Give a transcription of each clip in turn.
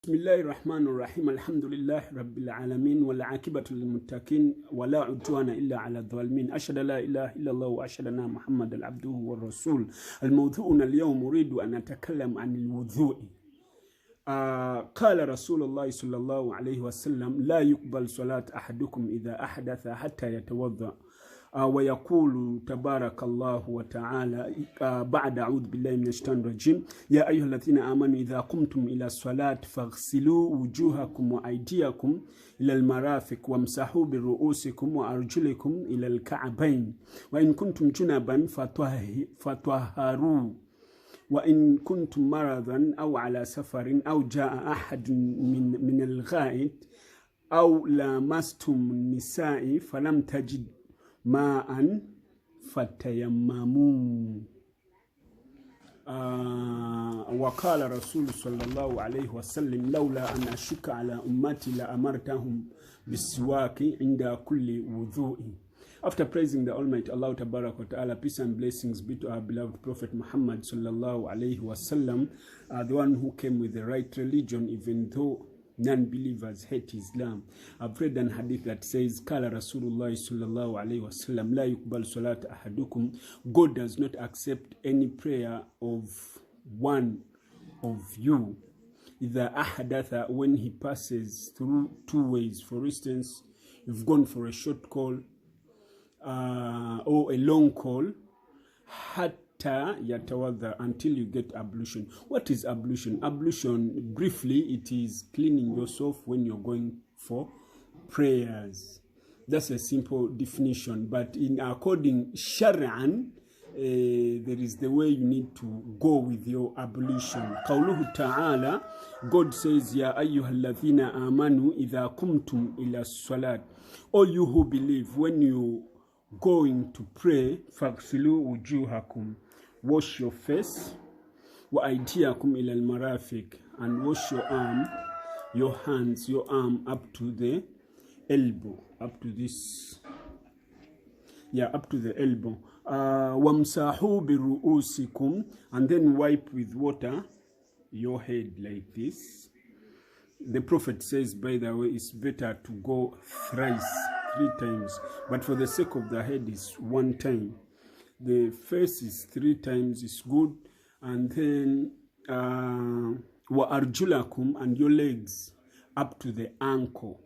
بسم الله الرحمن الرحيم الحمد لله رب العالمين والعاقبة للمتقين ولا عدوان إلا على الظالمين أشهد لا إله إلا الله وأشهد أن محمدا عبده والرسول الموضوع اليوم أريد أن أتكلم عن الوضوء. قال رسول الله صلى الله عليه وسلم لا يقبل صلاة أحدكم إذا أحدث حتى يتوضأ. ويقول تبارك الله وتعالى بعد أعوذ بالله من الشيطان الرجيم يا أيها الذين آمنوا إذا قمتم إلى الصلاة فاغسلوا وجوهكم وأيديكم إلى المرافق وامسحوا برؤوسكم وأرجلكم إلى الكعبين وإن كنتم جنبا فطهروا وإن كنتم مرضا أو على سفر أو جاء أحد من الغائط أو لامستم النساء فلم تجد ماء فتيمموا. وقال رسول صلى الله عليه وسلم لولا أن أشك على أمتي لأمرتهم بالسواك عند كل وضوء. After praising the Almighty Allah Tabarak wa Ta'ala, peace and blessings be to our beloved Prophet Muhammad sallallahu alayhi wasallam, the one who came with the right religion even though non-believers hate Islam. I've read an hadith that says, Kala Rasulullah sallallahu alayhi wa sallam, La yukbal salat ahadukum. God does not accept any prayer of one of you. Either ahadatha, when he passes through two ways. For instance, you've gone for a short call or a long call. Yatawadha, until you get ablution. What is ablution? Ablution, briefly, it is cleaning yourself when you're going for prayers. That's a simple definition. But in according Shari'an, there is the way you need to go with your ablution. Qawluhu ta'ala, God says, Ya ayyuhalladhina amanu idha kumtum ila salat. All you who believe, when you going to pray, faghsilu wujuhakum, wash your face, wa aydiyakum ila al-marafiq, and wash your arm, your hands, your arm up to the elbow, up to this, up to the elbow. Wamsahu bi ru'usikum, and then wipe with water your head like this. The Prophet says, by the way, it's better to go thrice, 3 times, but for the sake of the head is 1 time. The face is 3 times, is good. And then wa arjulakum, and your legs up to the ankle.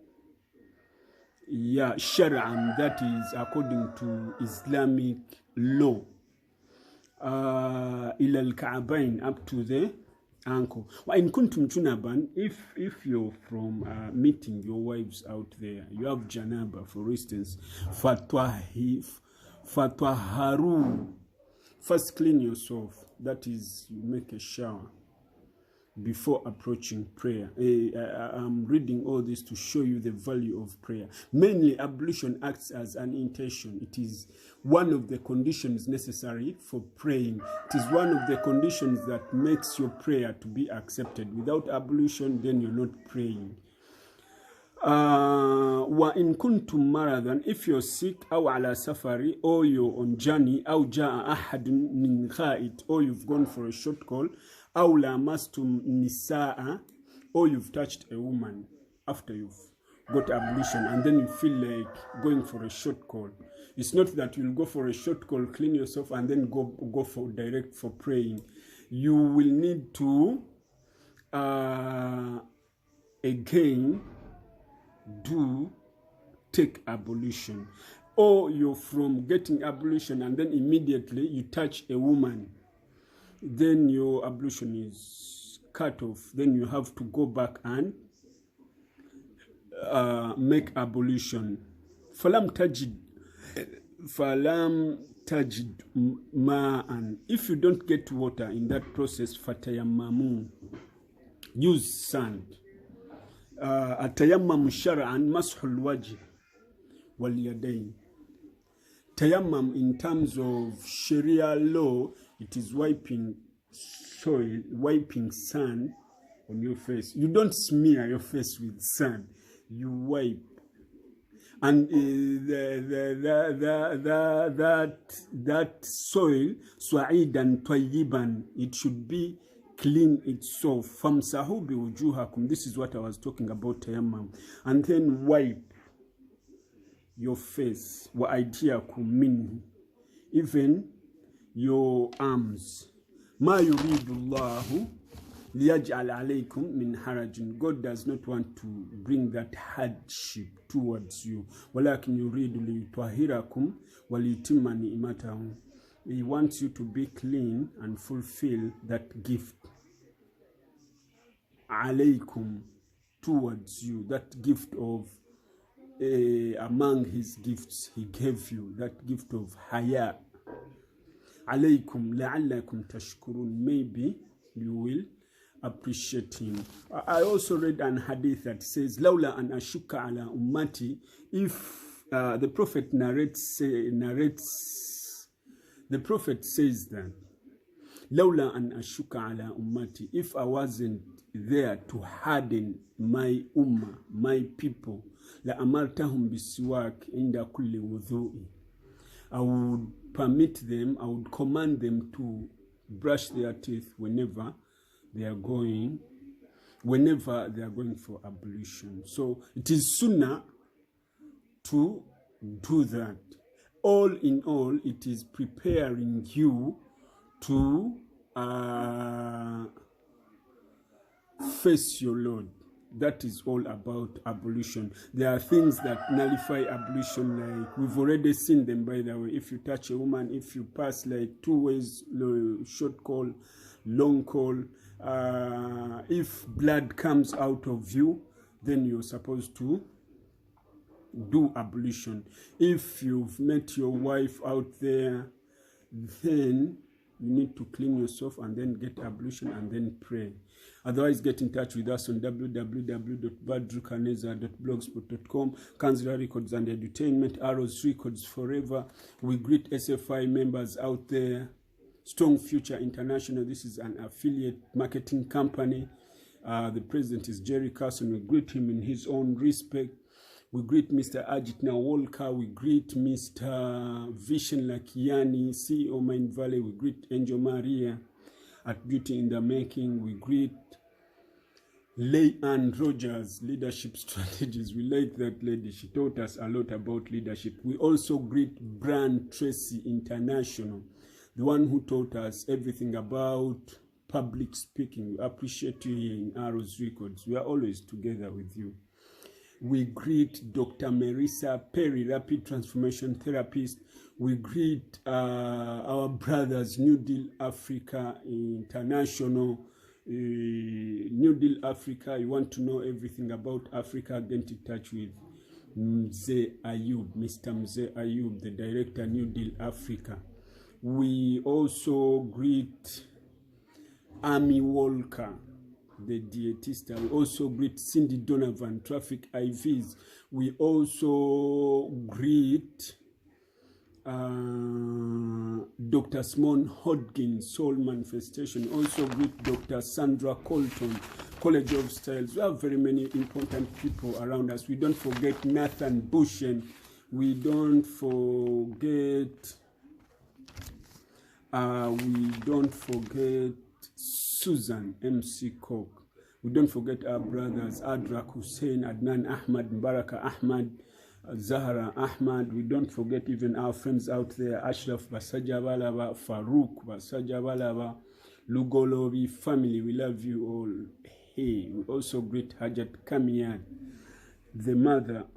Shar'an, that is according to Islamic law. Ila al-ka'bayn, up to the ankle. Wa in kuntum junaban, if you're from meeting your wives out there, you have janaba, for instance, fatwaharu, first clean yourself, that is, you make a shower before approaching prayer. I'm reading all this to show you the value of prayer. Mainly, ablution acts as an intention. It is one of the conditions necessary for praying. It is one of the conditions that makes your prayer to be accepted. Without ablution, then you're not praying. Wa in kuntum maradan, if you're sick, aw ala safari, or you're on journey, aw jaa ahadun min gha'it, or you've gone for a short call, aw lamastum nisaa, or you've touched a woman after you've got ablution, and then you feel like going for a short call. It's not that you'll go for a short call, clean yourself, and then go for direct for praying. You will need to again take ablution. Or you're from getting ablution and then immediately you touch a woman, then your ablution is cut off. Then you have to go back and make ablution. Falam tajid ma'an. If you don't get water in that process, fatayammamu, use sand. Atayammam shar'an mashul wajh wal yadayn. Tayammam, in terms of Sharia law, it is wiping soil, wiping sand on your face. You don't smear your face with sand, you wipe. And that soil, su'idan tayyiban, it should be clean itself. Famsahu biwujuhakum. This is what I was talking about, tayammum. And then wipe your face. Wa aydiyakum minhu. Even your arms. Ma yuridu Allahu liyaj'al alaykum min harajin. God does not want to bring that hardship towards you. Walakin yuridu liyutahhirakum wa liyutimma ni'matahu. He wants you to be clean and fulfill that gift. Alaykum, towards you, that gift of among his gifts he gave you, that gift of haya. Alaykum la'allakum tashkurun. Maybe you will appreciate him. I also read an hadith that says, Lawla an ashuka ala ummati. If the Prophet the Prophet says that, Lawla an ashuka ala ummati. If I wasn't there to harden my ummah, my people, la amartahum bisiwak inda kulli wudhu'i. I would permit them, I would command them to brush their teeth whenever they are going for ablution. So it is sunnah to do that. All in all, it is preparing you to face your Lord. That is all about ablution. There are things that nullify ablution, like we've already seen them, by the way. If you touch a woman, if you pass like 2 ways, short call, long call, if blood comes out of you, then you're supposed to do ablution. If you've met your wife out there, then you need to clean yourself and then get ablution and then pray. Otherwise, get in touch with us on www.badrukaneza.blogspot.com. Kanzra Records and Entertainment, Arrows Records Forever. We greet SFI members out there. Strong Future International. This is an affiliate marketing company. The president is Jerry Carson. We greet him in his own respect. We greet Mr. Ajitna Walker. We greet Mr. Vision Lakiani, CEO Mind Valley. We greet Angel Maria at Beauty in the Making. We greet Leigh-Ann Rogers, Leadership Strategies. We like that lady. She taught us a lot about leadership. We also greet Brand Tracy International, the one who taught us everything about public speaking. We appreciate you here in Arrows Records. We are always together with you. We greet Dr. Marissa Perry, Rapid Transformation Therapist. We greet our brothers, New Deal Africa International. New Deal Africa, you want to know everything about Africa, get in touch with Mzee Ayub, Mr. Mzee Ayub, the director, New Deal Africa. We also greet Amy Walker, the dietista. We also greet Cindy Donovan, Traffic IVs. We also greet Dr. Simone Hodgins, Soul Manifestation. Also greet Dr. Sandra Colton, College of Styles. We have very many important people around us. We don't forget Nathan Bushen. We don't forget Susan MC Cook. We don't forget our brothers Adrak Hussein, Adnan Ahmad, Mbaraka Ahmad, Zahra Ahmad. We don't forget even our friends out there, Ashraf Basajabalaba, Farouk Basajabalaba, Lugolobi family. We love you all. Hey, we also greet Hajat Kamian, the mother,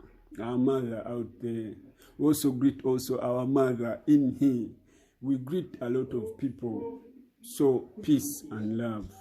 our mother out there. We also greet our mother in here. We greet a lot of people. So peace and love.